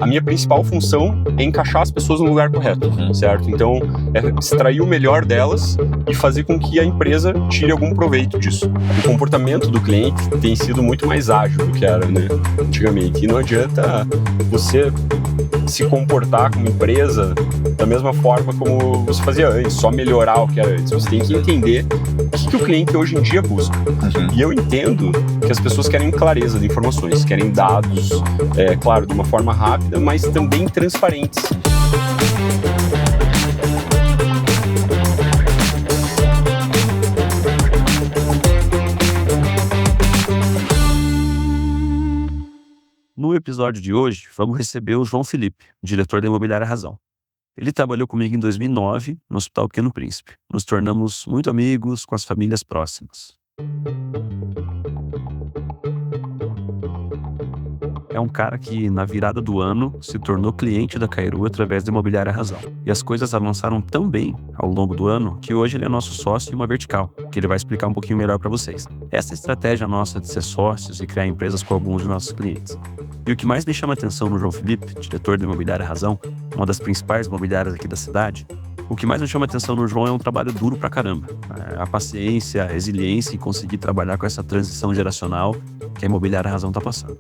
A minha principal função é encaixar as pessoas no lugar correto, certo? Então, é extrair o melhor delas e fazer com que a empresa tire algum proveito disso. O comportamento do cliente tem sido muito mais ágil do que era, né, antigamente. E não adianta você se comportar como empresa da mesma forma como você fazia antes, só melhorar o que era antes. Você tem que entender o que o cliente hoje em dia busca. E eu entendo que as pessoas querem clareza de informações, querem dados, claro, de uma forma rápida, mas também transparentes. No episódio de hoje, vamos receber o João Felipe, diretor da Imobiliária Razão. Ele trabalhou comigo em 2009 no Hospital Pequeno Príncipe. Nos tornamos muito amigos com as famílias próximas. É um cara que, na virada do ano, se tornou cliente da Kairu através da Imobiliária Razão. E as coisas avançaram tão bem ao longo do ano que hoje ele é nosso sócio em uma vertical, que ele vai explicar um pouquinho melhor para vocês. Essa é a estratégia nossa de ser sócios e criar empresas com alguns dos nossos clientes. E o que mais me chama a atenção no João Felipe, diretor da Imobiliária Razão, uma das principais imobiliárias aqui da cidade, o que mais me chama a atenção no João é um trabalho duro pra caramba. A paciência, a resiliência em conseguir trabalhar com essa transição geracional que a Imobiliária Razão está passando.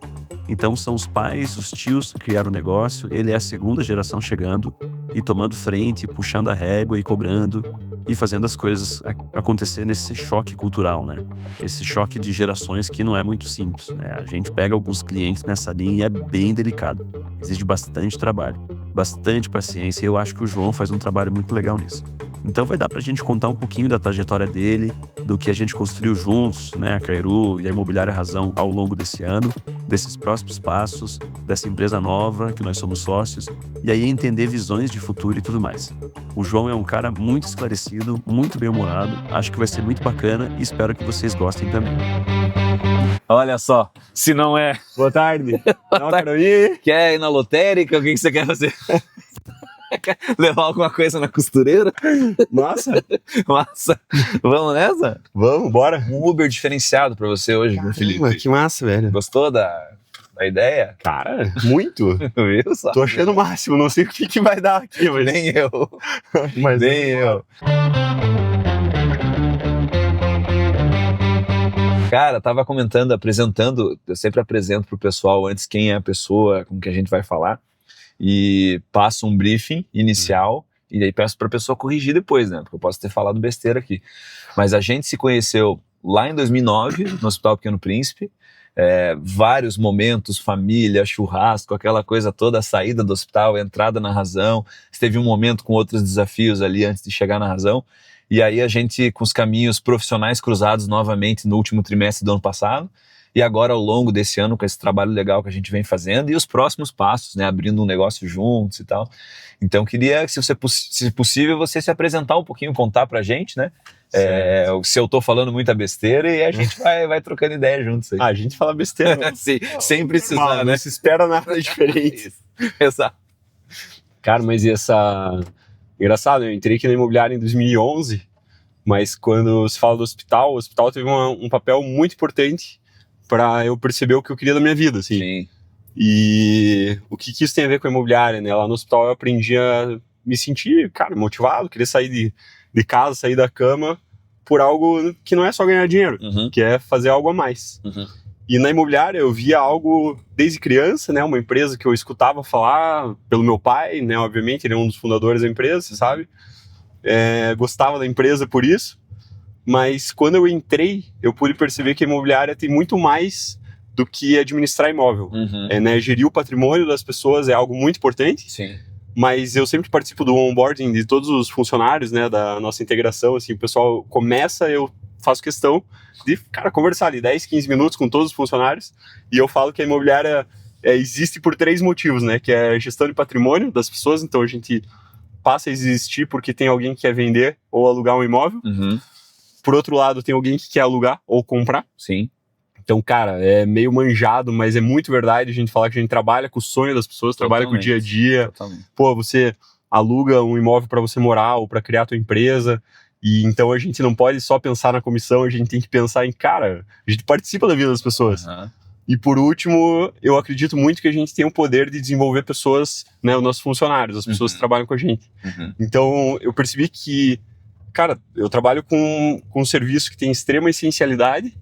Então são os pais, os tios que criaram o negócio, ele é a segunda geração chegando e tomando frente, puxando a régua e cobrando e fazendo as coisas acontecer nesse choque cultural, né? Esse choque de gerações que não é muito simples, né? A gente pega alguns clientes nessa linha e é bem delicado. Exige bastante trabalho, bastante paciência e eu acho que o João faz um trabalho muito legal nisso. Então vai dar pra gente contar um pouquinho da trajetória dele, do que a gente construiu juntos, né, a Kairu e a Imobiliária Razão ao longo desse ano, desses próximos passos, dessa empresa nova que nós somos sócios, e aí entender visões de futuro e tudo mais. O João é um cara muito esclarecido, muito bem-humorado, acho que vai ser muito bacana e espero que vocês gostem também. Olha só, se não é... Boa tarde. Boa tarde. Quer ir na lotérica? O que você quer fazer? Quer levar alguma coisa na costureira? Massa. Vamos nessa? Vamos, bora. Um Uber diferenciado pra você hoje, meu Felipe. Que massa, velho. Gostou da ideia? Cara, muito. Viu só? Tô achando o máximo, não sei o que vai dar aqui, mas... Nem eu. Mas Nem eu. Cara, tava comentando, apresentando, eu sempre apresento pro pessoal antes quem é a pessoa com que a gente vai falar. E passo um briefing inicial e aí peço para a pessoa corrigir depois, né? Porque eu posso ter falado besteira aqui. Mas a gente se conheceu lá em 2009, no Hospital Pequeno Príncipe. Vários momentos, família, churrasco, aquela coisa toda, a saída do hospital, a entrada na Razão. Teve um momento com outros desafios ali antes de chegar na Razão. E aí a gente, com os caminhos profissionais cruzados novamente no último trimestre do ano passado. E agora, ao longo desse ano, com esse trabalho legal que a gente vem fazendo e os próximos passos, né, abrindo um negócio juntos e tal. Então, queria, se possível, você se apresentar um pouquinho, contar pra gente, né? Se eu tô falando muita besteira e a gente vai trocando ideia juntos aí. A gente fala besteira. Sim, sem precisar, né? Não se espera nada diferente. Exato. Cara, mas engraçado, eu entrei aqui na imobiliária em 2011, mas quando se fala do hospital, o hospital teve um papel muito importante para eu perceber o que eu queria da minha vida, assim. Sim. E o que isso tem a ver com a imobiliária, né? Lá no hospital eu aprendi a me sentir, cara, motivado, querer sair de casa, sair da cama por algo que não é só ganhar dinheiro, que é fazer algo a mais. E na imobiliária eu via algo desde criança, né? Uma empresa que eu escutava falar pelo meu pai, né? Obviamente, ele é um dos fundadores da empresa, você sabe? Gostava da empresa por isso. Mas quando eu entrei, eu pude perceber que a imobiliária tem muito mais do que administrar imóvel. Né? Gerir o patrimônio das pessoas é algo muito importante. Sim. Mas eu sempre participo do onboarding de todos os funcionários, né, da nossa integração. Assim, o pessoal começa, eu faço questão de, cara, conversar ali 10, 15 minutos com todos os funcionários. E eu falo que a imobiliária existe por 3 motivos, né? Que é a gestão de patrimônio das pessoas. Então a gente passa a existir porque tem alguém que quer vender ou alugar um imóvel. Por outro lado, tem alguém que quer alugar ou comprar. Sim. Então, cara, é meio manjado, mas é muito verdade a gente falar que a gente trabalha com o sonho das pessoas, trabalha com o dia a dia. Totalmente. Pô, você aluga um imóvel para você morar ou para criar a tua empresa. E então a gente não pode só pensar na comissão, a gente tem que pensar em, cara, a gente participa da vida das pessoas. E por último, eu acredito muito que a gente tem o poder de desenvolver pessoas, né, os nossos funcionários, as pessoas que trabalham com a gente. Então, eu percebi que, cara, eu trabalho com um serviço que tem extrema essencialidade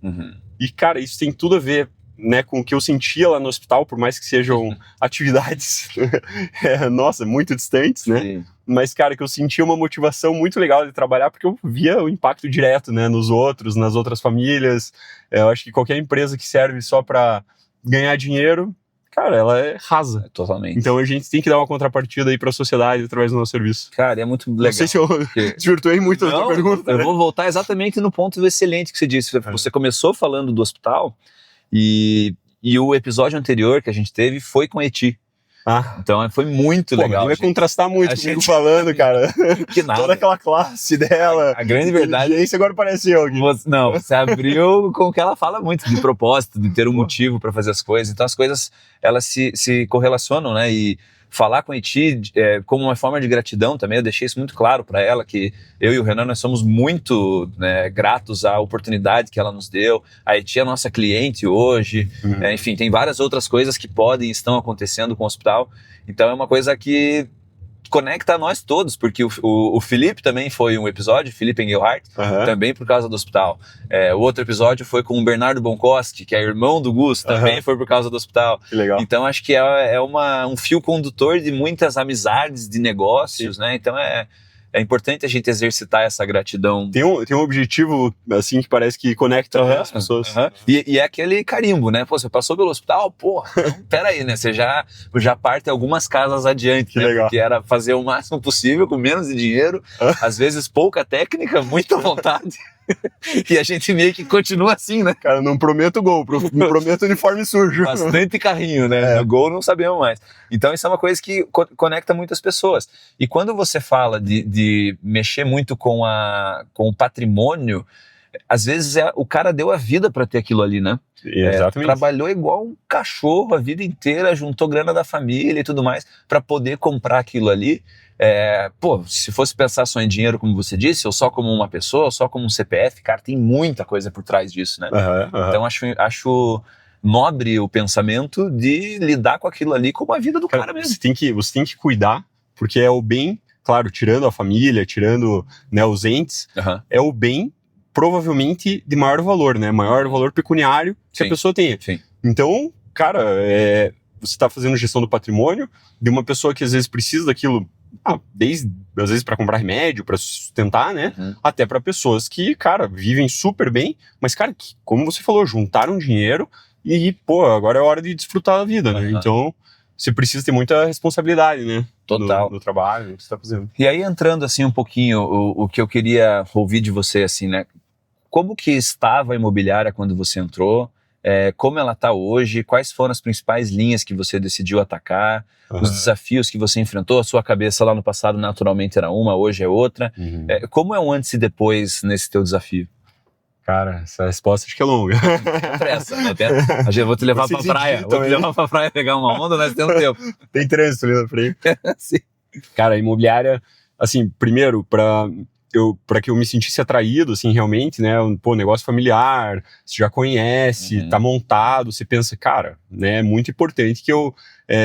e, cara, isso tem tudo a ver, né, com o que eu sentia lá no hospital, por mais que sejam atividades, nossa, muito distantes, né? Sim. Mas, cara, que eu sentia uma motivação muito legal de trabalhar, porque eu via o impacto direto, né, nos outros, nas outras famílias. Eu acho que qualquer empresa que serve só para ganhar dinheiro, cara, ela é rasa. Totalmente. Então a gente tem que dar uma contrapartida aí para a sociedade através do nosso serviço. Cara, é muito legal. Não sei se eu desvirtuei muito a tua pergunta. Eu vou voltar exatamente no ponto excelente que você disse. Você começou falando do hospital e o episódio anterior que a gente teve foi com Eti. Então foi muito legal. Vai contrastar muito comigo falando, cara. Que nada. Toda aquela classe dela. A grande verdade. Isso agora parece eu aqui. Você abriu com o que ela fala muito, de propósito, de ter um motivo para fazer as coisas. Então as coisas, elas se correlacionam, né? E falar com a Eti como uma forma de gratidão também, eu deixei isso muito claro para ela, que eu e o Renan, nós somos muito, né, gratos à oportunidade que ela nos deu. A Eti é nossa cliente hoje, enfim, tem várias outras coisas que podem e estão acontecendo com o hospital. Então é uma coisa que conecta a nós todos, porque o Felipe também foi um episódio, Felipe Engelhardt, também por causa do hospital. O outro episódio foi com o Bernardo Boncosti, que é irmão do Gus, também foi por causa do hospital. Que legal. Então acho que é um fio condutor de muitas amizades, de negócios, né? Então é importante a gente exercitar essa gratidão. Tem um objetivo, assim, que parece que conecta as pessoas. E é aquele carimbo, né? Pô, você passou pelo hospital? Pô, então, peraí, né? Você já parte algumas casas adiante, que né? legal. Porque era fazer o máximo possível com menos de dinheiro, às vezes pouca técnica, muita vontade. E a gente meio que continua assim, né? Cara, não prometo gol, não prometo uniforme sujo. Bastante carrinho, né? Gol não sabemos mais. Então isso é uma coisa que conecta muitas pessoas. E quando você fala de mexer muito com o patrimônio, às vezes o cara deu a vida para ter aquilo ali, né? Exatamente. Trabalhou igual um cachorro a vida inteira, juntou grana da família e tudo mais para poder comprar aquilo ali. Se fosse pensar só em dinheiro, como você disse, ou só como uma pessoa, ou só como um CPF, cara, tem muita coisa por trás disso, né? Então acho nobre o pensamento de lidar com aquilo ali como a vida do cara mesmo. Você tem que cuidar, porque é o bem, claro, tirando a família, tirando, né, os entes, é o bem provavelmente de maior valor, né? Maior valor pecuniário que a pessoa tenha. Sim. Então, cara, você está fazendo gestão do patrimônio de uma pessoa que às vezes precisa daquilo, desde às vezes para comprar remédio, para sustentar, né? Até para pessoas que, cara, vivem super bem, mas, cara, que, como você falou, juntaram dinheiro e, agora é hora de desfrutar da vida, né? Então, você precisa ter muita responsabilidade, né? Total. No trabalho, no que você está fazendo. E aí, entrando assim um pouquinho, o que eu queria ouvir de você, assim, né? Como que estava a imobiliária quando você entrou? Como ela está hoje? Quais foram as principais linhas que você decidiu atacar? Os desafios que você enfrentou? A sua cabeça lá no passado naturalmente era uma, hoje é outra. Como é um antes e depois nesse teu desafio? Cara, essa resposta acho que é longa. Tem pressa, né? Eu vou te levar pra praia. Vou te levar pra praia pegar uma onda, nós temos tempo. Tem trânsito ali na frente. Sim. Cara, a imobiliária, assim, primeiro, para que eu me sentisse atraído, assim, realmente, né, negócio familiar, você já conhece, tá montado, você pensa, cara, né, é muito importante que eu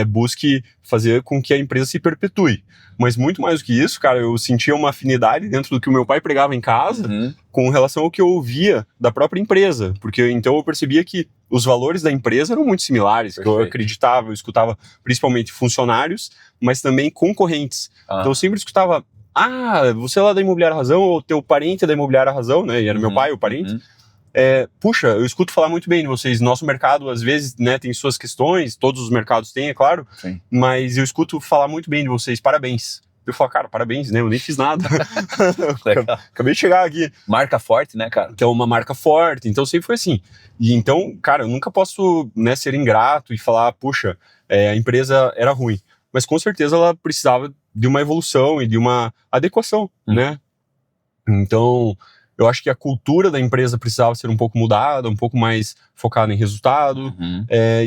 busque fazer com que a empresa se perpetue. Mas muito mais do que isso, cara, eu sentia uma afinidade dentro do que o meu pai pregava em casa com relação ao que eu ouvia da própria empresa, porque então eu percebia que os valores da empresa eram muito similares, que eu acreditava, eu escutava principalmente funcionários, mas também concorrentes. Então eu sempre escutava, você é lá da Imobiliária Razão, ou teu parente é da Imobiliária Razão, né? E era meu pai, o parente. Puxa, eu escuto falar muito bem de vocês. Nosso mercado, às vezes, né, tem suas questões, todos os mercados têm, é claro. Sim. Mas eu escuto falar muito bem de vocês, parabéns. Eu falo, cara, parabéns, né? Eu nem fiz nada. Acabei de chegar aqui. Marca forte, né, cara? Então, uma marca forte. Então, sempre foi assim. E então, cara, eu nunca posso, né, ser ingrato e falar, puxa, a empresa era ruim. Mas com certeza ela precisava de uma evolução e de uma adequação, né? Então, eu acho que a cultura da empresa precisava ser um pouco mudada, um pouco mais focada em resultado.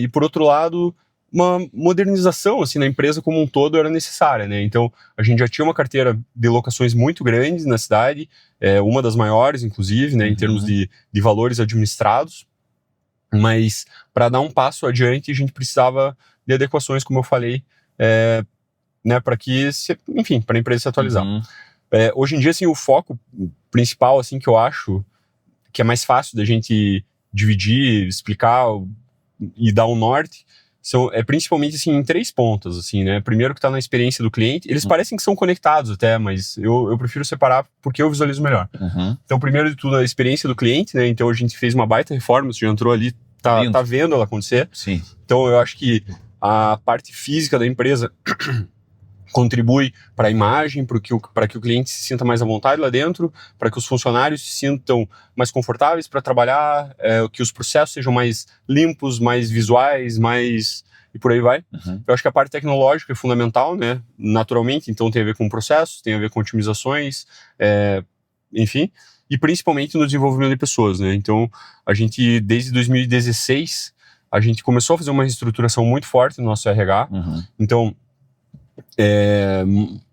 E, por outro lado, uma modernização assim, na empresa como um todo era necessária, né? Então, a gente já tinha uma carteira de locações muito grande na cidade, uma das maiores, inclusive, né, em termos de valores administrados. Mas para dar um passo adiante, a gente precisava de adequações, como eu falei, né, para que, enfim, para a empresa se atualizar. Hoje em dia, assim, o foco principal, assim, que eu acho que é mais fácil da gente dividir, explicar e dar um norte, principalmente, assim, em 3 pontos, assim, né? Primeiro que está na experiência do cliente. Eles parecem que são conectados até, mas eu prefiro separar porque eu visualizo melhor. Então, primeiro de tudo, a experiência do cliente, né? Então, a gente fez uma baita reforma, você já entrou ali, tá vendo ela acontecer. Sim. Então, eu acho que a parte física da empresa contribui para a imagem, para que o cliente se sinta mais à vontade lá dentro, para que os funcionários se sintam mais confortáveis para trabalhar, que os processos sejam mais limpos, mais visuais, e por aí vai. Eu acho que a parte tecnológica é fundamental, né? Naturalmente, então tem a ver com processos, tem a ver com otimizações, enfim, e principalmente no desenvolvimento de pessoas, né? Então, a gente, desde 2016, a gente começou a fazer uma reestruturação muito forte no nosso RH. Então,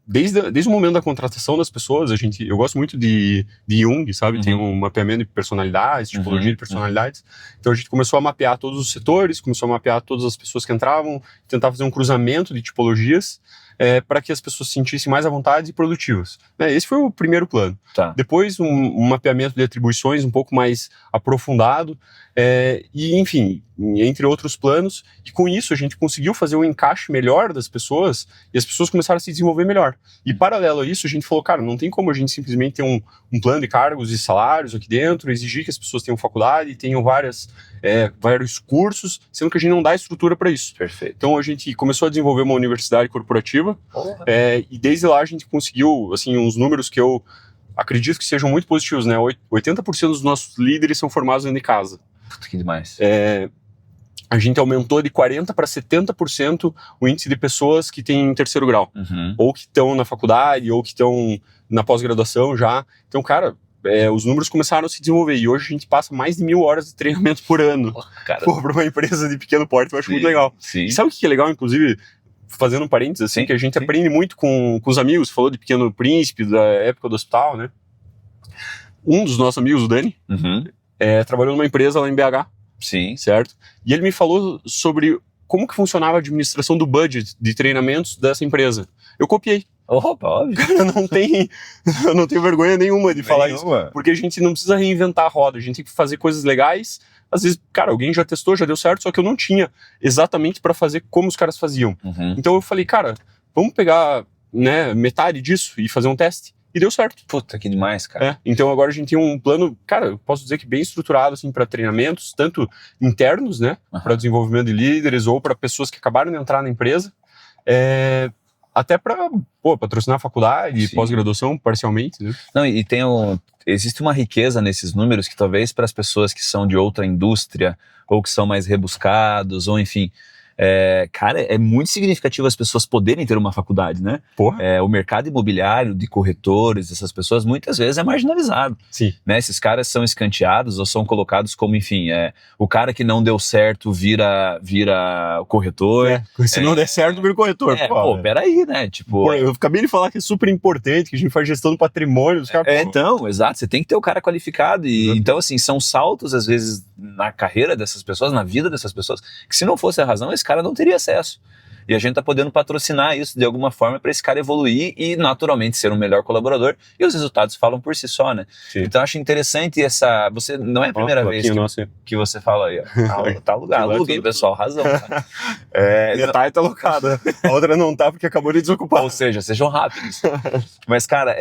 desde o momento da contratação das pessoas, eu gosto muito de Jung, sabe? Tem um mapeamento de personalidades, tipologia de personalidades. Então a gente começou a mapear todos os setores, começou a mapear todas as pessoas que entravam, tentar fazer um cruzamento de tipologias para que as pessoas se sentissem mais à vontade e produtivas. Esse foi o primeiro plano. Depois um mapeamento de atribuições um pouco mais aprofundado, e enfim, entre outros planos, e com isso a gente conseguiu fazer um encaixe melhor das pessoas, e as pessoas começaram a se desenvolver melhor. E paralelo a isso, a gente falou, cara, não tem como a gente simplesmente ter um plano de cargos e salários aqui dentro, exigir que as pessoas tenham faculdade, tenham vários cursos, sendo que a gente não dá estrutura para isso. Perfeito. Então a gente começou a desenvolver uma universidade corporativa, e desde lá a gente conseguiu, assim, uns números que eu acredito que sejam muito positivos, né? 80% dos nossos líderes são formados dentro de casa. Puta, que demais. A gente aumentou de 40% para 70% o índice de pessoas que têm terceiro grau. Ou que estão na faculdade, ou que estão na pós-graduação já. Então, cara, os números começaram a se desenvolver. E hoje a gente passa mais de 1.000 horas de treinamento por ano. Para uma empresa de pequeno porte, eu acho muito legal. Sim. E sabe o que é legal, inclusive, fazendo um parênteses, assim, que a gente aprende muito com os amigos. Falou de Pequeno Príncipe, da época do hospital, né? Um dos nossos amigos, o Dani, trabalhou numa empresa lá em BH. Sim. Certo? E ele me falou sobre como que funcionava a administração do budget de treinamentos dessa empresa. Eu copiei. Opa, óbvio. Eu não tenho vergonha nenhuma de falar isso. Porque a gente não precisa reinventar a roda, a gente tem que fazer coisas legais. Às vezes, cara, alguém já testou, já deu certo, só que eu não tinha exatamente para fazer como os caras faziam. Então eu falei, cara, vamos pegar, né, metade disso e fazer um teste. E deu certo. Puta, que demais, cara. Então agora a gente tem um plano, cara, eu posso dizer que bem estruturado, assim, para treinamentos, tanto internos, né, para desenvolvimento de líderes ou para pessoas que acabaram de entrar na empresa, até para patrocinar a faculdade, pós-graduação, parcialmente, né? Não, e existe uma riqueza nesses números que talvez para as pessoas que são de outra indústria ou que são mais rebuscados, ou enfim... cara, é muito significativo as pessoas poderem ter uma faculdade, né? O mercado imobiliário de corretores, essas pessoas, muitas vezes é marginalizado. Sim. Né? Esses caras são escanteados ou são colocados como, enfim, o cara que não deu certo vira o corretor. Se não der certo, vira o corretor. Peraí, né? Tipo, eu acabei de falar que é super importante, que a gente faz gestão do patrimônio dos caras. Então, exato, você tem que ter o cara qualificado. Então, assim, são saltos, às vezes, na carreira dessas pessoas, na vida dessas pessoas, que se não fosse a razão, esse cara não teria acesso. E a gente tá podendo patrocinar isso de alguma forma para esse cara evoluir e naturalmente ser um melhor colaborador, e os resultados falam por si só, né? Sim. Então acho interessante você não é a primeira vez que você fala aí, ó. Tá alugado, aluguei, pessoal, razão. Tá? Detalhe tá alocada. A outra não tá porque acabou de desocupar. Ou seja, sejam rápidos. Mas, cara,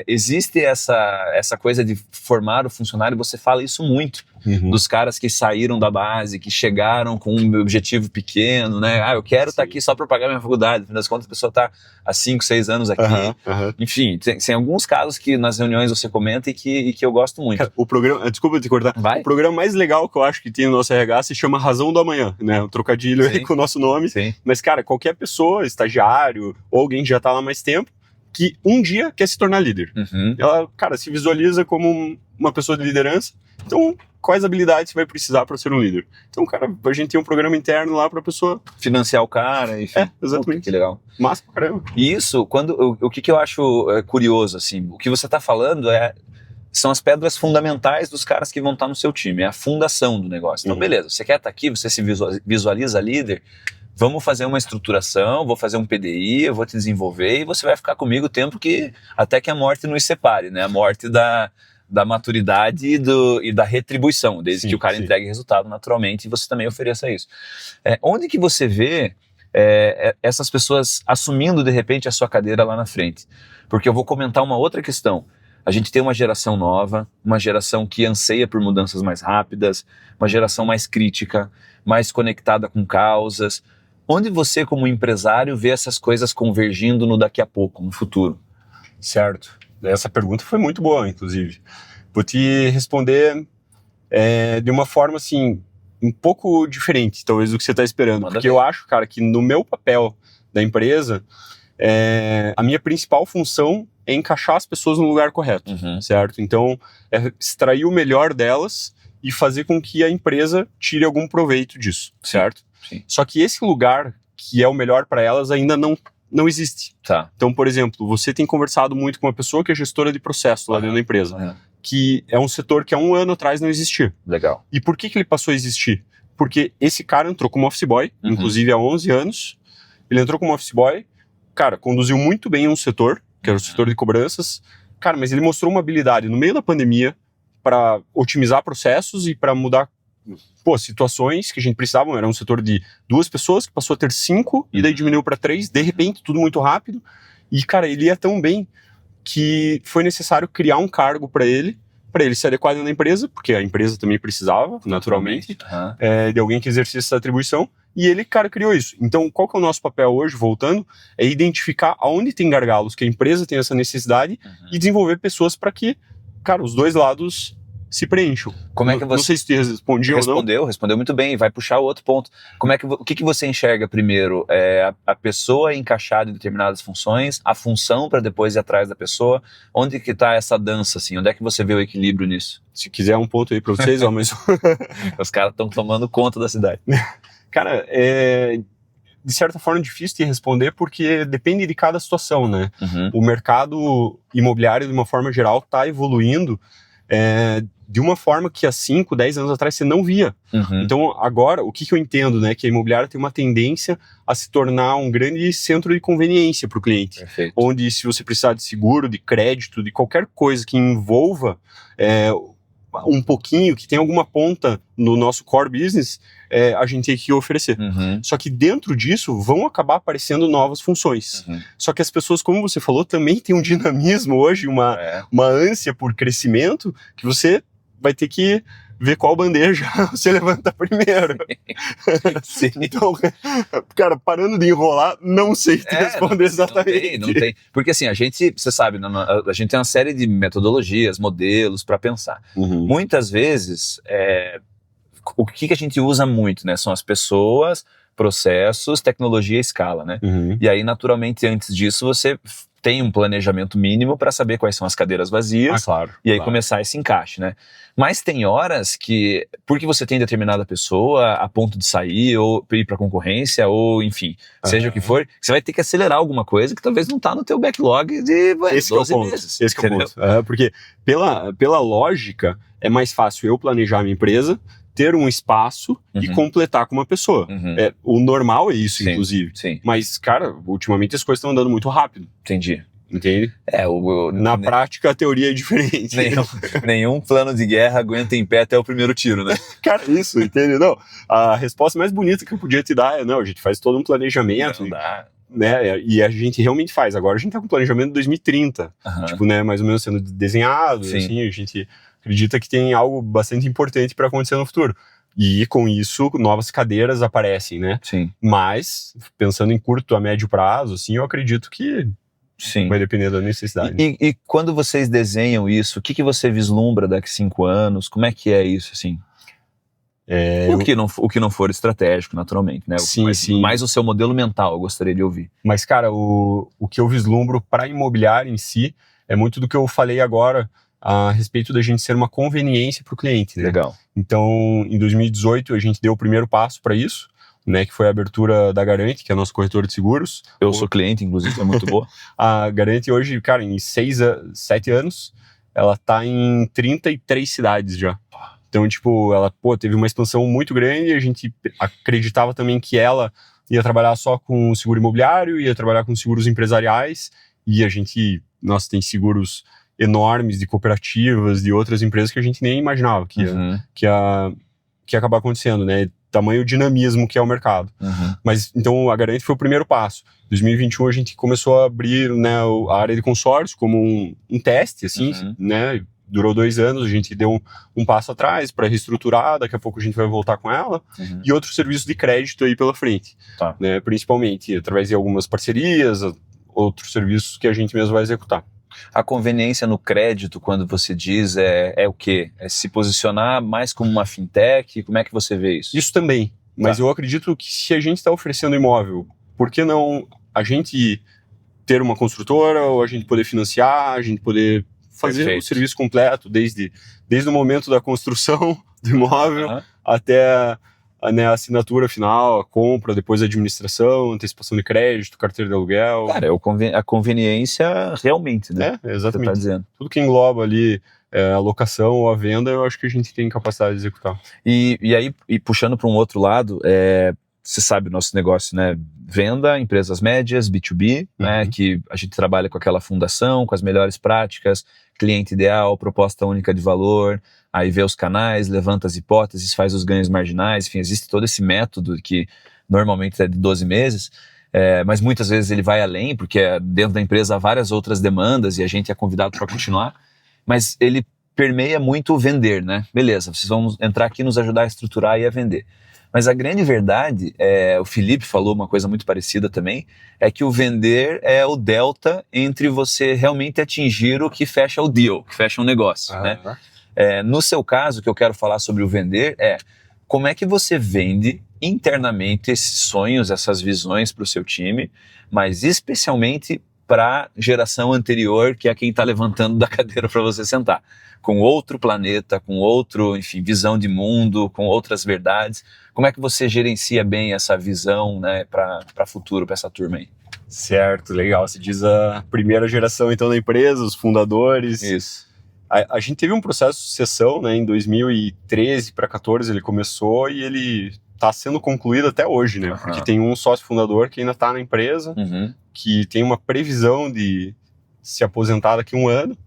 existe essa coisa de formar o funcionário, você fala isso muito. Dos caras que saíram da base, que chegaram com um objetivo pequeno, né? Eu quero estar aqui só para pagar minha faculdade. No fim das contas, a pessoa está há 5, 6 anos aqui. Enfim, tem alguns casos que nas reuniões você comenta e que eu gosto muito. Cara, o programa, desculpa te cortar. O programa mais legal que eu acho que tem no nosso RH se chama Razão do Amanhã, né? Um trocadilho aí com o nosso nome. Sim. Mas, cara, qualquer pessoa, estagiário ou alguém que já está lá há mais tempo, que um dia quer se tornar líder. Ela, cara, se visualiza como uma pessoa de liderança. Então, quais habilidades você vai precisar para ser um líder? Então, cara, a gente tem um programa interno lá para a pessoa financiar o cara, enfim. Exatamente. Que legal. Massa pra caramba. E isso, o que eu acho curioso, assim, o que você está falando são as pedras fundamentais dos caras que vão estar no seu time, é a fundação do negócio. Então, beleza, você quer estar aqui, você se visualiza líder, vamos fazer uma estruturação, vou fazer um PDI, eu vou te desenvolver e você vai ficar comigo o tempo até que a morte nos separe, né? A morte da maturidade e da retribuição, desde que o cara entregue resultado naturalmente e você também ofereça isso. Onde que você vê essas pessoas assumindo de repente a sua cadeira lá na frente? Porque eu vou comentar uma outra questão. A gente tem uma geração nova, uma geração que anseia por mudanças mais rápidas, uma geração mais crítica, mais conectada com causas. Onde você, como empresário, vê essas coisas convergindo no daqui a pouco, no futuro? Certo. Essa pergunta foi muito boa, inclusive. Vou te responder de uma forma, assim, um pouco diferente, talvez, do que você está esperando. Porque eu acho, cara, que no meu papel da empresa, a minha principal função é encaixar as pessoas no lugar correto, certo? Então, extrair o melhor delas e fazer com que a empresa tire algum proveito disso, certo? Sim. Só que esse lugar que é o melhor para elas ainda não existe. Tá. Então, por exemplo, você tem conversado muito com uma pessoa que é gestora de processo lá dentro da empresa, que é um setor que há 1 ano atrás não existia. Legal. E por que ele passou a existir? Porque esse cara entrou como office boy, inclusive há 11 anos, ele entrou como office boy, cara, conduziu muito bem um setor, que era o setor de cobranças, cara, mas ele mostrou uma habilidade no meio da pandemia para otimizar processos e para mudar situações que a gente precisava. Era um setor de 2 pessoas que passou a ter 5 e daí diminuiu para 3, de repente, tudo muito rápido. E, cara, ele ia tão bem que foi necessário criar um cargo para ele se adequar na empresa, porque a empresa também precisava, naturalmente, de alguém que exercesse essa atribuição. E ele, cara, criou isso. Então, qual que é o nosso papel hoje, voltando, é identificar aonde tem gargalos, que a empresa tem essa necessidade e desenvolver pessoas para que, cara, os dois lados se preencham. Como é que você... Não sei se você respondia ou não. Respondeu muito bem, vai puxar outro ponto. O que você enxerga primeiro? A pessoa encaixada em determinadas funções, a função para depois ir atrás da pessoa? Onde que está essa dança, assim? Onde é que você vê o equilíbrio nisso? Se quiser um ponto aí para vocês, mas... Os caras estão tomando conta da cidade. Cara, de certa forma difícil de responder porque depende de cada situação, né? O mercado imobiliário, de uma forma geral, está evoluindo de uma forma que há 5, 10 anos atrás você não via. Então, agora, o que eu entendo, né? Que a imobiliária tem uma tendência a se tornar um grande centro de conveniência para o cliente. Perfeito. Onde, se você precisar de seguro, de crédito, de qualquer coisa que envolva um pouquinho, que tem alguma ponta no nosso core business, a gente tem que oferecer. Só que dentro disso vão acabar aparecendo novas funções. Só que as pessoas, como você falou, também têm um dinamismo hoje, uma ânsia por crescimento, que você vai ter que ver qual bandeja você levanta primeiro. Então, cara, parando de enrolar, não sei te responder exatamente. Não tem. Porque assim, você sabe, a gente tem uma série de metodologias, modelos para pensar. Muitas vezes, o que a gente usa muito, né? São as pessoas, processos, tecnologia e escala, né? E aí, naturalmente, antes disso, você tem um planejamento mínimo para saber quais são as cadeiras vazias e aí começar esse encaixe, né? Mas tem horas que, porque você tem determinada pessoa a ponto de sair ou ir para concorrência ou, enfim, seja o que for, você vai ter que acelerar alguma coisa que talvez não tá no teu backlog de 12 meses. Esse é o ponto. Porque pela lógica, é mais fácil eu planejar a minha empresa, ter um espaço e completar com uma pessoa. O normal é isso, inclusive. Sim. Mas, cara, ultimamente as coisas estão andando muito rápido. Entendi. Entende? Na prática, a teoria é diferente. Nenhum plano de guerra aguenta em pé até o primeiro tiro, né? Cara, isso, entende? Não, a resposta mais bonita que eu podia te dar não, a gente faz todo um planejamento. Não dá. Né? E a gente realmente faz. Agora a gente tá com planejamento de 2030. Tipo, né, mais ou menos sendo desenhado, assim, a gente acredita que tem algo bastante importante para acontecer no futuro. E com isso, novas cadeiras aparecem, né? Sim. Mas, pensando em curto a médio prazo, assim, eu acredito que vai depender da necessidade. E quando vocês desenham isso, o que você vislumbra daqui a 5 anos? Como é que é isso, assim? O que não for estratégico, naturalmente, né? Sim. Mais o seu modelo mental, eu gostaria de ouvir. Mas, cara, o que eu vislumbro para imobiliário em si é muito do que eu falei agora a respeito da gente ser uma conveniência para o cliente, né? Legal. Então, em 2018, a gente deu o primeiro passo para isso, né? Que foi a abertura da Garante, que é a nossa corretora de seguros. Eu sou cliente, inclusive, é muito boa. A Garante hoje, cara, em 7 anos, ela tá em 33 cidades já. Então, tipo, ela, teve uma expansão muito grande, a gente acreditava também que ela ia trabalhar só com seguro imobiliário, ia trabalhar com seguros empresariais, e a gente, tem seguros enormes de cooperativas, de outras empresas que a gente nem imaginava que ia acabar acontecendo, né? Tamanho dinamismo que é o mercado. Mas, então, a Garanti foi o primeiro passo. Em 2021, a gente começou a abrir, né, a área de consórcio como um teste, assim, né? Durou 2 anos, a gente deu um passo atrás para reestruturar, daqui a pouco a gente vai voltar com ela, e outros serviços de crédito aí pela frente, né? Principalmente através de algumas parcerias, outros serviços que a gente mesmo vai executar. A conveniência no crédito, quando você diz, é o quê? É se posicionar mais como uma fintech? Como é que você vê isso? Isso também, mas eu acredito que se a gente está oferecendo imóvel, por que não a gente ter uma construtora, ou a gente poder financiar, a gente poder fazer o serviço completo, desde o momento da construção do imóvel até a assinatura final, a compra, depois a administração, antecipação de crédito, carteira de aluguel. Cara, a conveniência realmente, né? Exatamente. Você tá dizendo. Tudo que engloba ali a locação ou a venda, eu acho que a gente tem capacidade de executar. E aí, puxando para um outro lado, você sabe o nosso negócio, né? Venda, empresas médias, B2B, né? Que a gente trabalha com aquela fundação, com as melhores práticas, cliente ideal, proposta única de valor, aí vê os canais, levanta as hipóteses, faz os ganhos marginais, enfim, existe todo esse método que normalmente é de 12 meses, mas muitas vezes ele vai além, porque dentro da empresa há várias outras demandas e a gente é convidado para continuar, mas ele permeia muito o vender, né? Beleza, vocês vão entrar aqui e nos ajudar a estruturar e a vender. Mas a grande verdade, o Felipe falou uma coisa muito parecida também, é que o vender é o delta entre você realmente atingir o que fecha o deal, que fecha um negócio, né? No seu caso, o que eu quero falar sobre o vender como é que você vende internamente esses sonhos, essas visões para o seu time, mas especialmente para a geração anterior, que é quem está levantando da cadeira para você sentar. Com outro planeta, com outro, enfim, visão de mundo, com outras verdades. Como é que você gerencia bem essa visão, né, para futuro, para essa turma aí? Certo, legal. Você diz a primeira geração, então, da empresa, os fundadores. Isso. A gente teve um processo de sucessão, né, em 2013 para 2014 ele começou e ele está sendo concluído até hoje, né? Porque tem um sócio fundador que ainda está na empresa, que tem uma previsão de se aposentar daqui a 1 ano.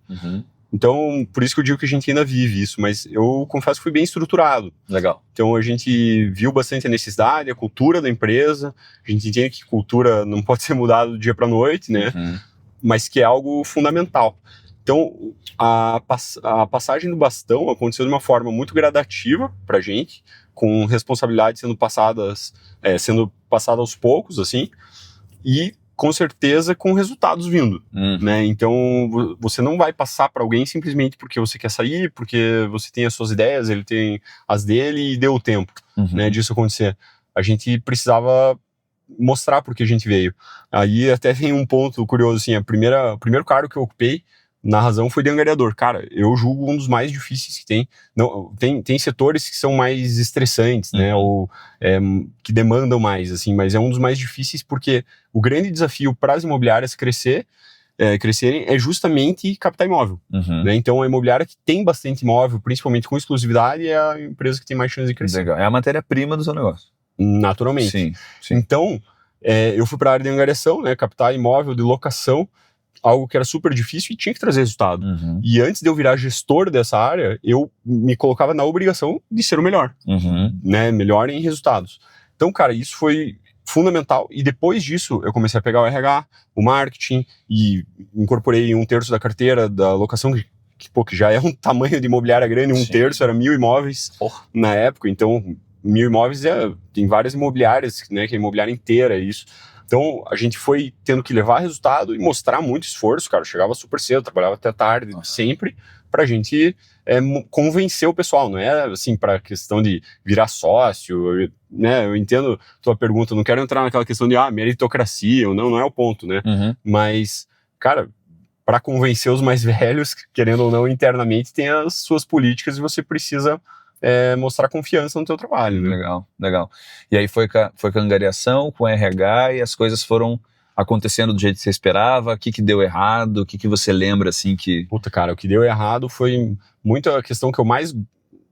Então, por isso que eu digo que a gente ainda vive isso, mas eu confesso que fui bem estruturado. Legal. Então, a gente viu bastante a necessidade, a cultura da empresa, a gente entende que cultura não pode ser mudada do dia para a noite, né? Mas que é algo fundamental. Então, a passagem do bastão aconteceu de uma forma muito gradativa para a gente, com responsabilidades sendo passadas aos poucos, assim, e com certeza com resultados vindo, né? Então, você não vai passar para alguém simplesmente porque você quer sair, porque você tem as suas ideias, ele tem as dele e deu o tempo, né, disso acontecer. A gente precisava mostrar por que a gente veio. Aí até vem um ponto curioso, assim, o primeiro cargo que eu ocupei na Razão foi de angariador. Cara, eu julgo um dos mais difíceis que tem. Não, tem setores que são mais estressantes, né, ou que demandam mais, assim, mas é um dos mais difíceis porque o grande desafio para as imobiliárias crescerem é justamente captar imóvel. Né? Então, a imobiliária que tem bastante imóvel, principalmente com exclusividade, é a empresa que tem mais chance de crescer. Legal. É a matéria-prima do seu negócio. Naturalmente. Sim. Então, eu fui para a área de angariação, né, captar imóvel de locação, algo que era super difícil e tinha que trazer resultado. E antes de eu virar gestor dessa área, eu me colocava na obrigação de ser o melhor, né, melhor em resultados. Então, cara, isso foi fundamental, e depois disso eu comecei a pegar o RH, o marketing, e incorporei 1/3 da carteira da locação, que já é um tamanho de imobiliária grande, 1/3 era 1.000 imóveis na época, então 1.000 imóveis tem várias imobiliárias, né, que é a imobiliária inteira, isso. Então, a gente foi tendo que levar resultado e mostrar muito esforço, cara. Eu chegava super cedo, trabalhava até tarde, sempre, pra gente convencer o pessoal. Não é, assim, pra questão de virar sócio, né? Eu entendo tua pergunta, não quero entrar naquela questão de, meritocracia, ou não é o ponto, né? Mas, cara, pra convencer os mais velhos, querendo ou não, internamente, tem as suas políticas e você precisa mostrar confiança no teu trabalho, né? Legal. E aí foi com a angariação, com o RH, e as coisas foram acontecendo do jeito que você esperava? O que deu errado? O que você lembra, assim, que... Puta, cara, o que deu errado foi muito a questão que eu mais...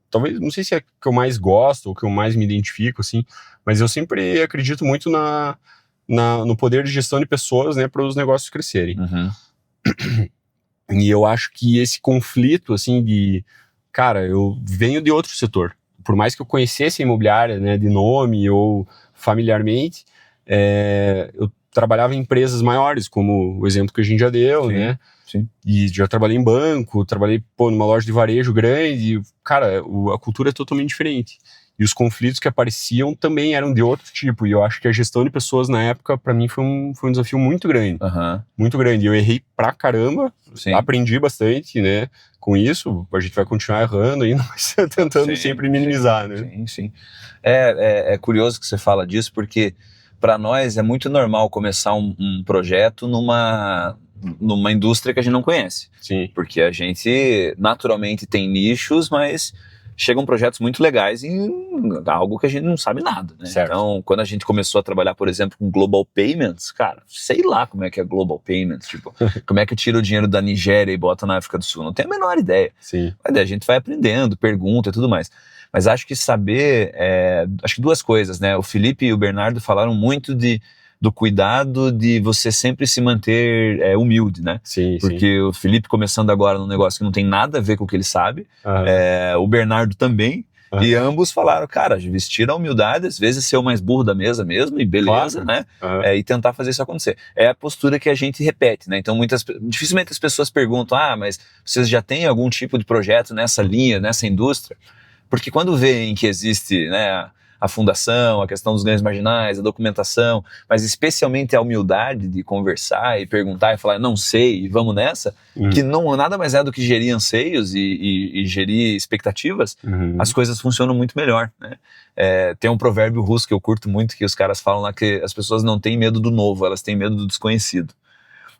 Talvez, não sei se é que eu mais gosto ou que eu mais me identifico, assim, mas eu sempre acredito muito no poder de gestão de pessoas, né, para os negócios crescerem. Uhum. E eu acho que esse conflito, assim, de... Cara, eu venho de outro setor. Por mais que eu conhecesse a imobiliária, né, de nome ou familiarmente, eu trabalhava em empresas maiores, como o exemplo que a gente já deu, Sim, né? sim. E já trabalhei em banco, trabalhei, numa loja de varejo grande. Cara, a cultura é totalmente diferente. E os conflitos que apareciam também eram de outro tipo. E eu acho que a gestão de pessoas na época, para mim, foi um desafio muito grande. Uhum. Muito grande. Eu errei pra caramba, Sim. aprendi bastante, né? Com isso, a gente vai continuar errando ainda, mas tentando sempre minimizar, né? Sim, sim. É curioso que você fala disso, porque para nós é muito normal começar um projeto numa indústria que a gente não conhece. Sim. Porque a gente naturalmente tem nichos, mas chegam projetos muito legais em algo que a gente não sabe nada, né? Certo. Então, quando a gente começou a trabalhar, por exemplo, com Global Payments, cara, sei lá como é que é Global Payments, tipo, como é que eu tiro o dinheiro da Nigéria e boto na África do Sul? Não tenho a menor ideia. Sim. Mas daí a gente vai aprendendo, pergunta e tudo mais. Mas acho que saber, acho que duas coisas, né? O Felipe e o Bernardo falaram muito do cuidado de você sempre se manter humilde, né? Sim, porque o Felipe começando agora num negócio que não tem nada a ver com o que ele sabe, o Bernardo também, e ambos falaram, cara, vestir a humildade, às vezes ser o mais burro da mesa mesmo, e beleza, claro. né? E tentar fazer isso acontecer. É a postura que a gente repete, né? Então dificilmente as pessoas perguntam, mas vocês já têm algum tipo de projeto nessa linha, nessa indústria? Porque quando veem que existe, né, a fundação, a questão dos ganhos marginais, a documentação, mas especialmente a humildade de conversar e perguntar e falar, não sei, e vamos nessa, que não nada mais é do que gerir anseios e gerir expectativas, as coisas funcionam muito melhor, né? Tem um provérbio russo que eu curto muito, que os caras falam lá que as pessoas não têm medo do novo, elas têm medo do desconhecido.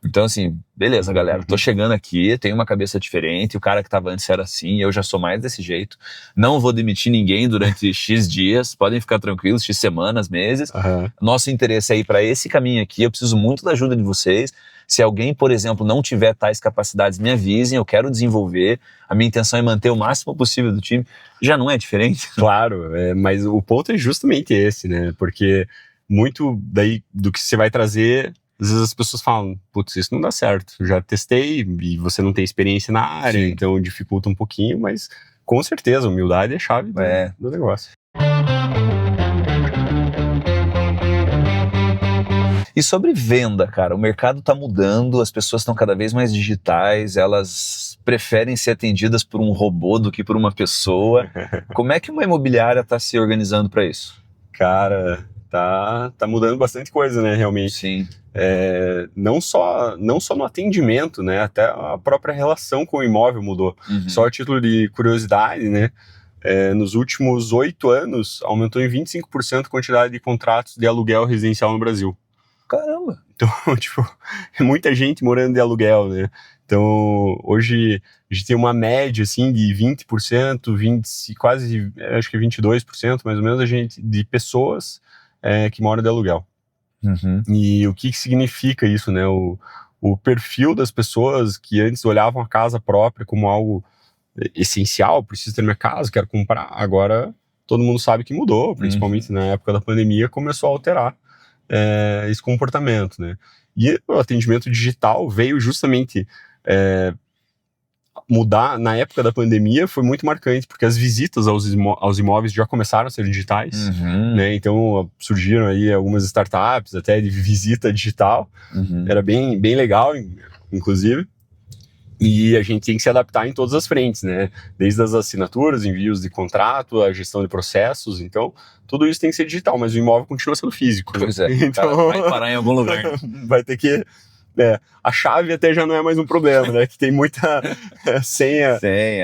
Então, assim, beleza, galera, tô chegando aqui, tenho uma cabeça diferente, o cara que tava antes era assim, eu já sou mais desse jeito, não vou demitir ninguém durante X dias, podem ficar tranquilos, X semanas, meses, nosso interesse é ir para esse caminho aqui, eu preciso muito da ajuda de vocês, se alguém, por exemplo, não tiver tais capacidades, me avisem, eu quero desenvolver, a minha intenção é manter o máximo possível do time, já não é diferente? Claro, mas o ponto é justamente esse, né, porque muito daí do que você vai trazer... Às vezes as pessoas falam, putz, isso não dá certo, eu já testei e você não tem experiência na área, Sim. então dificulta um pouquinho, mas com certeza, a humildade é a chave do negócio. E sobre venda, cara, o mercado tá mudando, as pessoas estão cada vez mais digitais, elas preferem ser atendidas por um robô do que por uma pessoa. Como é que uma imobiliária está se organizando para isso? Cara, tá mudando bastante coisa, né, realmente. Sim. Não só no atendimento, né, até a própria relação com o imóvel mudou. Só a título de curiosidade, né, nos últimos 8 anos aumentou em 25% a quantidade de contratos de aluguel residencial no Brasil. Caramba! Então, tipo, é muita gente morando de aluguel, né? Então, hoje a gente tem uma média, assim, de 20%, quase, acho que 22%, mais ou menos, de pessoas que moram de aluguel. E o que significa isso, né? O perfil das pessoas que antes olhavam a casa própria como algo essencial, preciso ter minha casa, quero comprar, agora todo mundo sabe que mudou, principalmente na época da pandemia, começou a alterar esse comportamento, né? E o atendimento digital veio justamente mudar. Na época da pandemia foi muito marcante, porque as visitas aos imóveis já começaram a ser digitais, né? Então surgiram aí algumas startups até de visita digital, era bem legal, inclusive. E a gente tem que se adaptar em todas as frentes, né? Desde as assinaturas, envios de contrato, a gestão de processos. Então, tudo isso tem que ser digital, mas o imóvel continua sendo físico. Pois é, então, vai parar em algum lugar. Vai ter que... a chave até já não é mais um problema, né? Que tem muita senha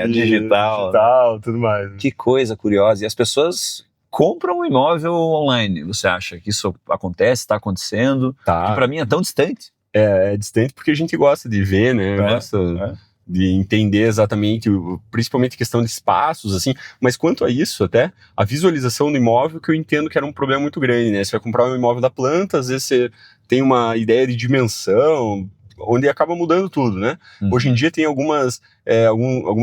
digital, tudo mais. Que coisa curiosa. E as pessoas compram um imóvel online. Você acha que isso acontece, está acontecendo? Tá. Que para mim é tão distante. É distante porque a gente gosta de ver, né? Gosta de entender exatamente, principalmente questão de espaços, assim, mas quanto a isso até, a visualização do imóvel que eu entendo que era um problema muito grande, né? Você vai comprar um imóvel da planta, às vezes você tem uma ideia de dimensão, onde acaba mudando tudo, né? Hoje em dia tem algumas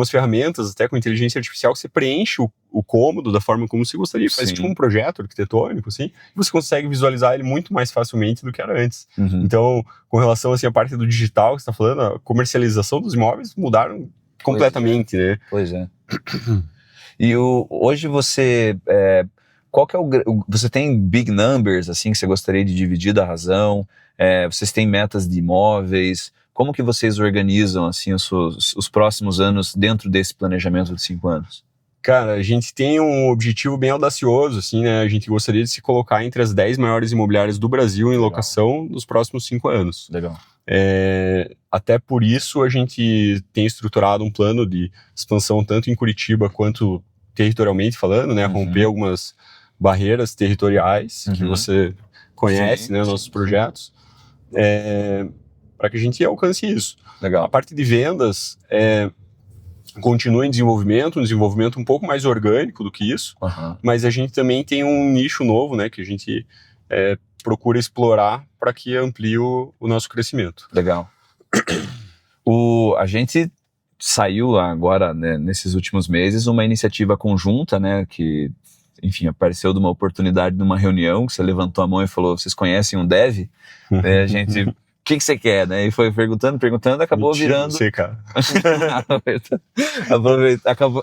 ferramentas, até com inteligência artificial, que você preenche o cômodo da forma como você gostaria, faz tipo um projeto arquitetônico, assim, e você consegue visualizar ele muito mais facilmente do que era antes. Então, com relação, assim, à parte do digital que você está falando, a comercialização dos imóveis mudaram completamente, né? Pois é. E hoje você... qual que é você tem big numbers, assim, que você gostaria de dividir da Razão? Vocês têm metas de imóveis? Como que vocês organizam, assim, os próximos anos dentro desse planejamento de 5 anos? Cara, a gente tem um objetivo bem audacioso, assim, né? A gente gostaria de se colocar entre as 10 maiores imobiliárias do Brasil em locação nos próximos 5 anos. Legal. Até por isso a gente tem estruturado um plano de expansão tanto em Curitiba quanto territorialmente falando, né? Romper algumas barreiras territoriais que você conhece, né? Nossos projetos. Para que a gente alcance isso. Legal. A parte de vendas continua em desenvolvimento, um desenvolvimento um pouco mais orgânico do que isso, mas a gente também tem um nicho novo, né, que a gente procura explorar para que amplie o nosso crescimento. Legal. A gente saiu agora, né, nesses últimos meses, uma iniciativa conjunta, né, que, enfim, apareceu de uma oportunidade numa reunião, que você levantou a mão e falou, vocês conhecem um dev? A gente... O que você quer, né? E foi perguntando, acabou virando... Você, cara.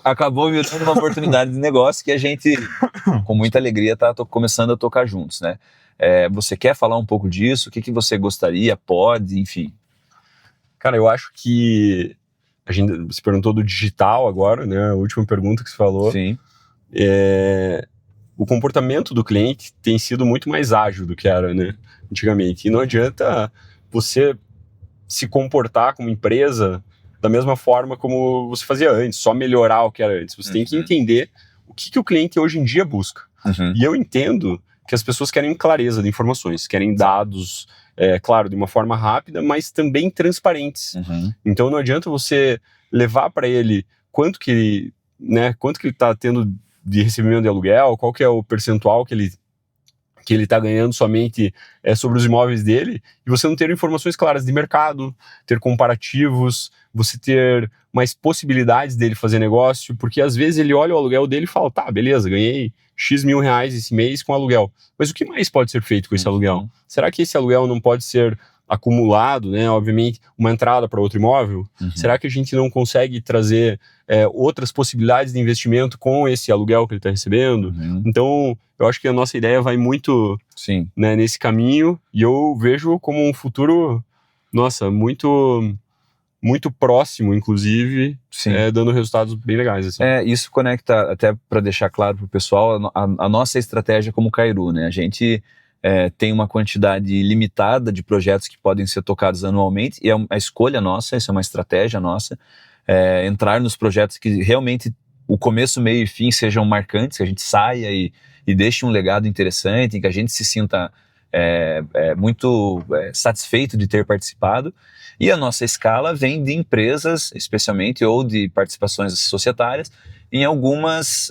acabou virando uma oportunidade de negócio que a gente, com muita alegria, tá começando a tocar juntos, né? Você quer falar um pouco disso? O que você gostaria? Pode? Enfim. Cara, eu acho que... A gente se perguntou do digital agora, né? A última pergunta que você falou. Sim. O comportamento do cliente tem sido muito mais ágil do que era, né? Antigamente. E não adianta... você se comportar como empresa da mesma forma como você fazia antes, só melhorar o que era antes. Você tem que entender o que o cliente hoje em dia busca. E eu entendo que as pessoas querem clareza de informações, querem dados, claro, de uma forma rápida, mas também transparentes. Então não adianta você levar para ele quanto que ele está tendo de recebimento de aluguel, qual que é o percentual que ele está ganhando somente sobre os imóveis dele, e você não ter informações claras de mercado, ter comparativos, você ter mais possibilidades dele fazer negócio, porque às vezes ele olha o aluguel dele e fala, tá, beleza, ganhei X mil reais esse mês com aluguel, mas o que mais pode ser feito com esse aluguel? Será que esse aluguel não pode ser acumulado, né, obviamente, uma entrada para outro imóvel? Será que a gente não consegue trazer outras possibilidades de investimento com esse aluguel que ele está recebendo? Então, eu acho que a nossa ideia vai muito nesse caminho, e eu vejo como um futuro, nossa, muito, muito próximo, inclusive, dando resultados bem legais. Assim. Isso conecta, até para deixar claro para o pessoal, a nossa estratégia como Kairu, né? A gente... tem uma quantidade limitada de projetos que podem ser tocados anualmente, e é uma escolha nossa, isso é uma estratégia nossa, entrar nos projetos que realmente o começo, meio e fim sejam marcantes, que a gente saia e deixe um legado interessante, em que a gente se sinta muito satisfeito de ter participado. E a nossa escala vem de empresas, especialmente, ou de participações societárias, em algumas,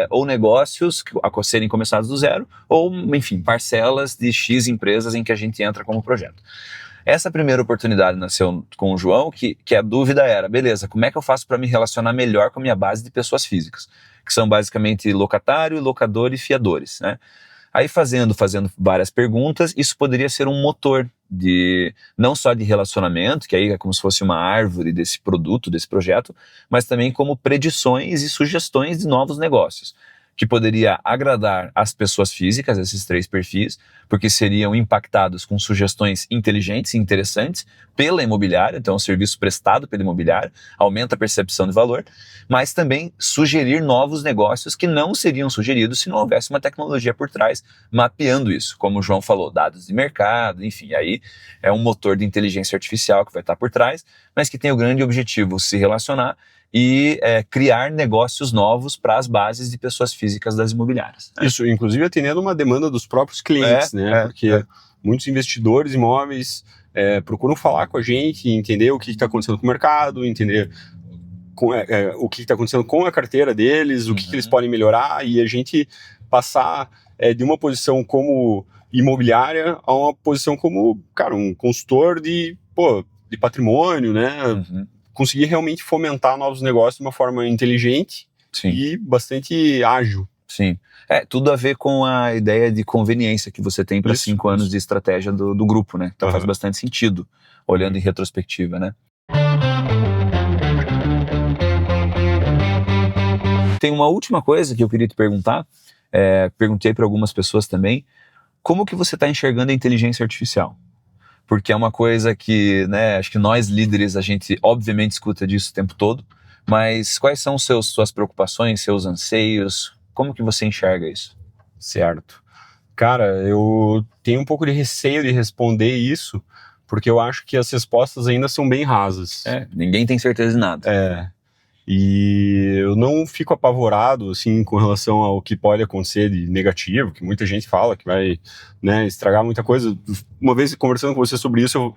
ou negócios a serem começados do zero, ou, enfim, parcelas de X empresas em que a gente entra como projeto. Essa primeira oportunidade nasceu com o João, que a dúvida era, beleza, como é que eu faço para me relacionar melhor com a minha base de pessoas físicas, que são basicamente locatário, locador e fiadores, né? Aí fazendo várias perguntas, isso poderia ser um motor não só de relacionamento, que aí é como se fosse uma árvore desse produto, desse projeto, mas também como predições e sugestões de novos negócios, que poderia agradar as pessoas físicas, esses 3 perfis, porque seriam impactados com sugestões inteligentes e interessantes pela imobiliária, então é um serviço prestado pela imobiliária, aumenta a percepção de valor, mas também sugerir novos negócios que não seriam sugeridos se não houvesse uma tecnologia por trás mapeando isso, como o João falou, dados de mercado, enfim, aí é um motor de inteligência artificial que vai estar por trás, mas que tem o grande objetivo de se relacionar e criar negócios novos para as bases de pessoas físicas das imobiliárias. Isso, inclusive atendendo uma demanda dos próprios clientes, né? Porque muitos investidores imóveis procuram falar com a gente, entender o que está acontecendo com o mercado, entender o que está acontecendo com a carteira deles, o que eles podem melhorar, e a gente passar de uma posição como imobiliária a uma posição como, cara, um consultor de patrimônio, né? Conseguir realmente fomentar novos negócios de uma forma inteligente e bastante ágil. Sim. Tudo a ver com a ideia de conveniência que você tem para 5 anos de estratégia do grupo, né? Então faz bastante sentido, olhando em retrospectiva, né? Tem uma última coisa que eu queria te perguntar, perguntei para algumas pessoas também, como que você está enxergando a inteligência artificial? Porque é uma coisa que, né, acho que nós líderes, a gente obviamente escuta disso o tempo todo, mas quais são suas preocupações, seus anseios? Como que você enxerga isso? Certo. Cara, eu tenho um pouco de receio de responder isso, porque eu acho que as respostas ainda são bem rasas. Ninguém tem certeza de nada. E eu não fico apavorado, assim, com relação ao que pode acontecer de negativo, que muita gente fala que vai, né, estragar muita coisa. Uma vez, conversando com você sobre isso, eu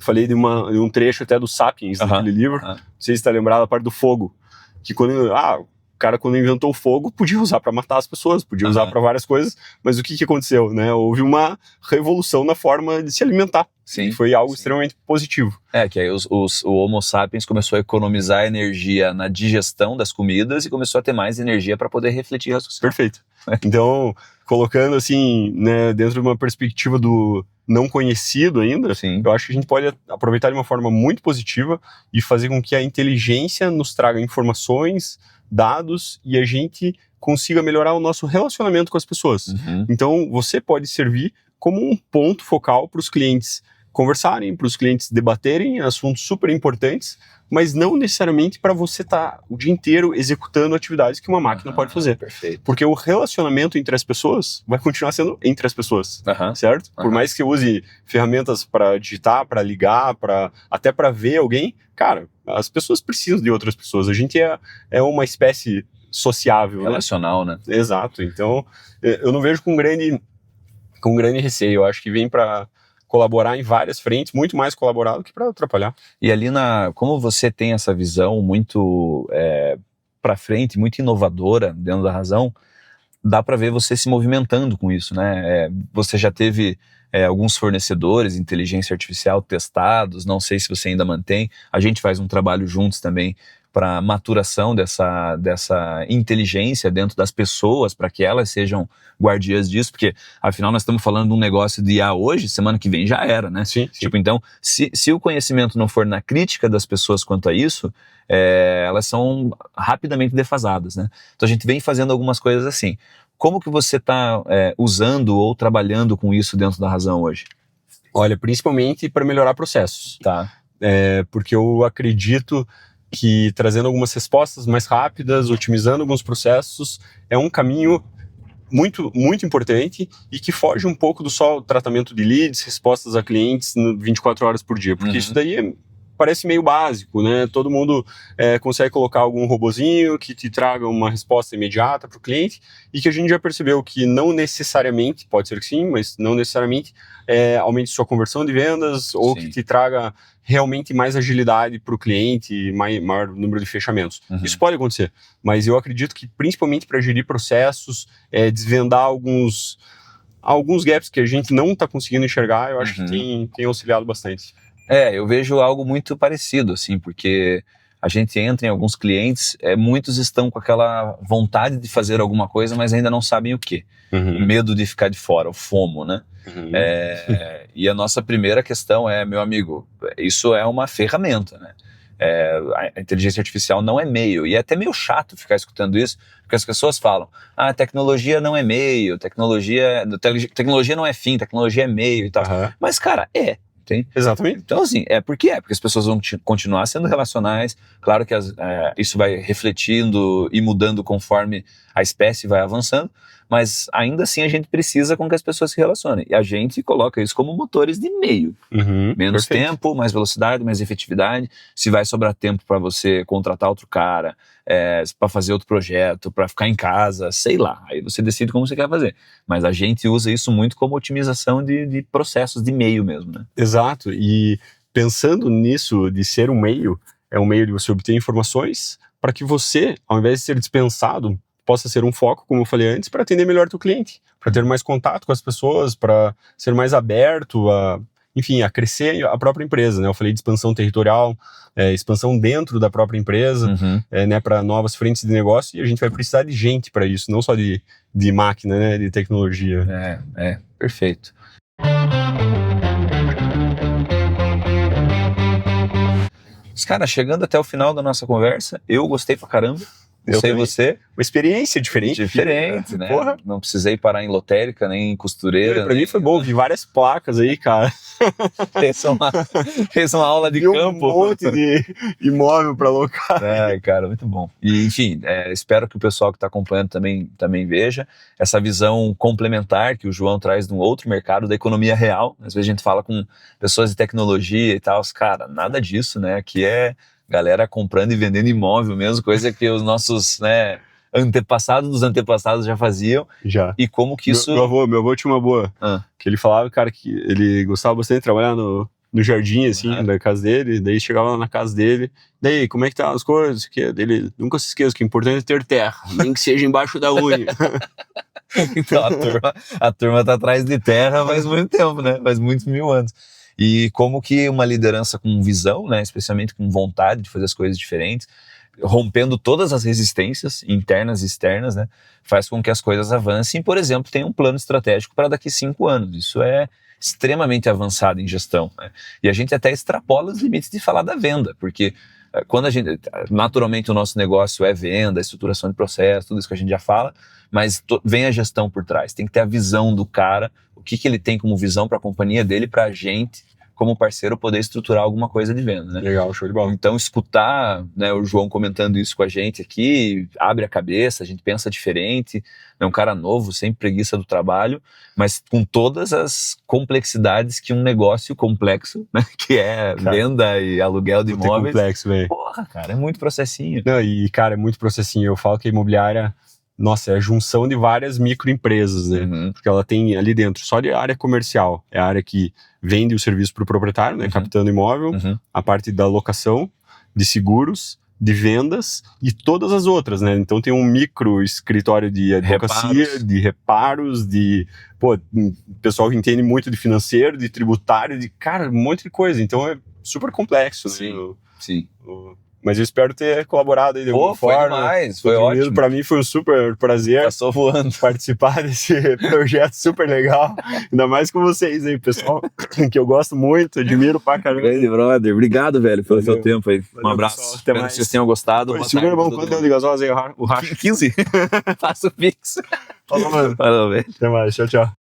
falei de um trecho até do Sapiens, daquele livro. Não sei se está lembrado, a parte do fogo. Que o cara, quando inventou o fogo, podia usar para matar as pessoas, podia usar para várias coisas, mas o que aconteceu, né? Houve uma revolução na forma de se alimentar. Sim, foi algo extremamente positivo. Que aí o Homo sapiens começou a economizar energia na digestão das comidas e começou a ter mais energia para poder refletir a sociedade. Perfeito. Então, colocando assim, né, dentro de uma perspectiva do não conhecido ainda, eu acho que a gente pode aproveitar de uma forma muito positiva e fazer com que a inteligência nos traga informações, dados, e a gente consiga melhorar o nosso relacionamento com as pessoas. Então, você pode servir como um ponto focal para os clientes conversarem, para os clientes debaterem assuntos super importantes, mas não necessariamente para você estar o dia inteiro executando atividades que uma máquina pode fazer. Perfeito. Porque o relacionamento entre as pessoas vai continuar sendo entre as pessoas, certo? Por mais que eu use ferramentas para digitar, para ligar, até para ver alguém, cara, as pessoas precisam de outras pessoas. A gente é uma espécie sociável, relacional, né? Exato. Então, eu não vejo com grande receio. Eu acho que vem para colaborar em várias frentes, muito mais colaborar do que para atrapalhar. E ali, como você tem essa visão muito para frente, muito inovadora dentro da razão, dá para ver você se movimentando com isso, né? Você já teve alguns fornecedores de inteligência artificial testados, não sei se você ainda mantém. A gente faz um trabalho juntos também para maturação dessa inteligência dentro das pessoas, para que elas sejam guardiãs disso, porque afinal nós estamos falando de um negócio de IA hoje, semana que vem já era, né? Sim. Tipo, então, se o conhecimento não for na crítica das pessoas quanto a isso, elas são rapidamente defasadas, né? Então a gente vem fazendo algumas coisas assim. Como que você está usando ou trabalhando com isso dentro da razão hoje? Olha, principalmente para melhorar processos. Tá. Porque eu acredito que trazendo algumas respostas mais rápidas, otimizando alguns processos, é um caminho muito, muito importante e que foge um pouco do só tratamento de leads, respostas a clientes 24 horas por dia, porque isso daí parece meio básico, né? Todo mundo consegue colocar algum robozinho que te traga uma resposta imediata para o cliente, e que a gente já percebeu que não necessariamente, pode ser que sim, mas não necessariamente aumente sua conversão de vendas ou que te traga realmente mais agilidade para o cliente, maior número de fechamentos. Isso pode acontecer, mas eu acredito que principalmente para gerir processos, desvendar alguns gaps que a gente não está conseguindo enxergar, eu acho que tem auxiliado bastante. Eu vejo algo muito parecido, assim, porque a gente entra em alguns clientes, muitos estão com aquela vontade de fazer alguma coisa, mas ainda não sabem o quê. O medo de ficar de fora, o FOMO, né? E a nossa primeira questão meu amigo, isso é uma ferramenta, né? A inteligência artificial não é meio, e é até meio chato ficar escutando isso, porque as pessoas falam, tecnologia não é meio, tecnologia não é fim, tecnologia é meio e tal. Mas, cara, tem. Exatamente. Então, assim, porque as pessoas vão continuar sendo relacionais. Claro que isso vai refletindo e mudando conforme a espécie vai avançando, mas ainda assim a gente precisa com que as pessoas se relacionem. E a gente coloca isso como motores de meio. Menos tempo, mais velocidade, mais efetividade. Se vai sobrar tempo para você contratar outro cara, para fazer outro projeto, para ficar em casa, sei lá. Aí você decide como você quer fazer. Mas a gente usa isso muito como otimização de processos de meio mesmo, né? Exato. E pensando nisso de ser um meio, é um meio de você obter informações para que você, ao invés de ser dispensado, possa ser um foco, como eu falei antes, para atender melhor o teu cliente, para ter mais contato com as pessoas, para ser mais aberto a, enfim, a crescer a própria empresa, né? Eu falei de expansão territorial, expansão dentro da própria empresa, né, para novas frentes de negócio, e a gente vai precisar de gente para isso, não só de máquina, né, de tecnologia. Perfeito. Cara, chegando até o final da nossa conversa, eu gostei pra caramba. Não sei você. Uma experiência diferente. Diferente, né? Porra. Não precisei parar em lotérica, nem em costureira. Pra mim foi bom, vi várias placas aí, cara. Fez uma aula de campo. Um monte de imóvel pra alocar. Cara, muito bom. E, enfim, espero que o pessoal que está acompanhando também veja essa visão complementar que o João traz de um outro mercado, da economia real. Às vezes a gente fala com pessoas de tecnologia e tal. Cara, nada disso, né? Aqui é galera comprando e vendendo imóvel mesmo, coisa que os nossos, né, antepassados dos antepassados já faziam. Já. E como que isso... Meu avô tinha uma boa. Que ele falava, cara, que ele gostava bastante de trabalhar no jardim, assim, da casa dele. Daí chegava lá na casa dele. Daí, como é que tá as coisas? Ele nunca se esqueça que o importante é ter terra, nem que seja embaixo da unha. Então a turma tá atrás de terra faz muito tempo, né? Faz muitos mil anos. E como que uma liderança com visão, né, especialmente com vontade de fazer as coisas diferentes, rompendo todas as resistências internas e externas, né, faz com que as coisas avancem. Por exemplo, tem um plano estratégico para daqui 5 anos. Isso é extremamente avançado em gestão, né? E a gente até extrapola os limites de falar da venda, porque quando a gente, naturalmente o nosso negócio é venda, estruturação de processo, tudo isso que a gente já fala, mas vem a gestão por trás. Tem que ter a visão do cara, o que ele tem como visão para a companhia dele, para a gente, como parceiro, poder estruturar alguma coisa de venda, né? Legal, show de bola. Então, escutar, né, o João comentando isso com a gente aqui, abre a cabeça, a gente pensa diferente, é um cara novo, sem preguiça do trabalho, mas com todas as complexidades que um negócio complexo, né, que é venda e aluguel de imóveis. Complexo, velho. Porra, cara, é muito processinho. Não, e, cara, é muito processinho. Eu falo que a imobiliária, nossa, é a junção de várias microempresas, né? Porque ela tem ali dentro, só de área comercial, é a área que vende o serviço para o proprietário, né? Captando imóvel, a parte da locação, de seguros, de vendas e todas as outras, né? Então tem um micro escritório de advocacia, de reparos, de pessoal que entende muito de financeiro, de tributário, de, cara, um monte de coisa. Então é super complexo, né? Sim. Mas eu espero ter colaborado aí de alguma foi forma. Demais, foi ótimo. Para mim foi um super prazer. Passou voando. Participar desse projeto super legal. Ainda mais com vocês aí, pessoal, que eu gosto muito, admiro pra caramba. Grande brother, obrigado, velho, pelo seu tempo aí. Um abraço, pessoal, espero que vocês tenham gostado. Segura bom, quanto deu de gasosa aí, o racha? 15. Faço fixo. Falou, mano. Falou, velho. Até mais, tchau, tchau.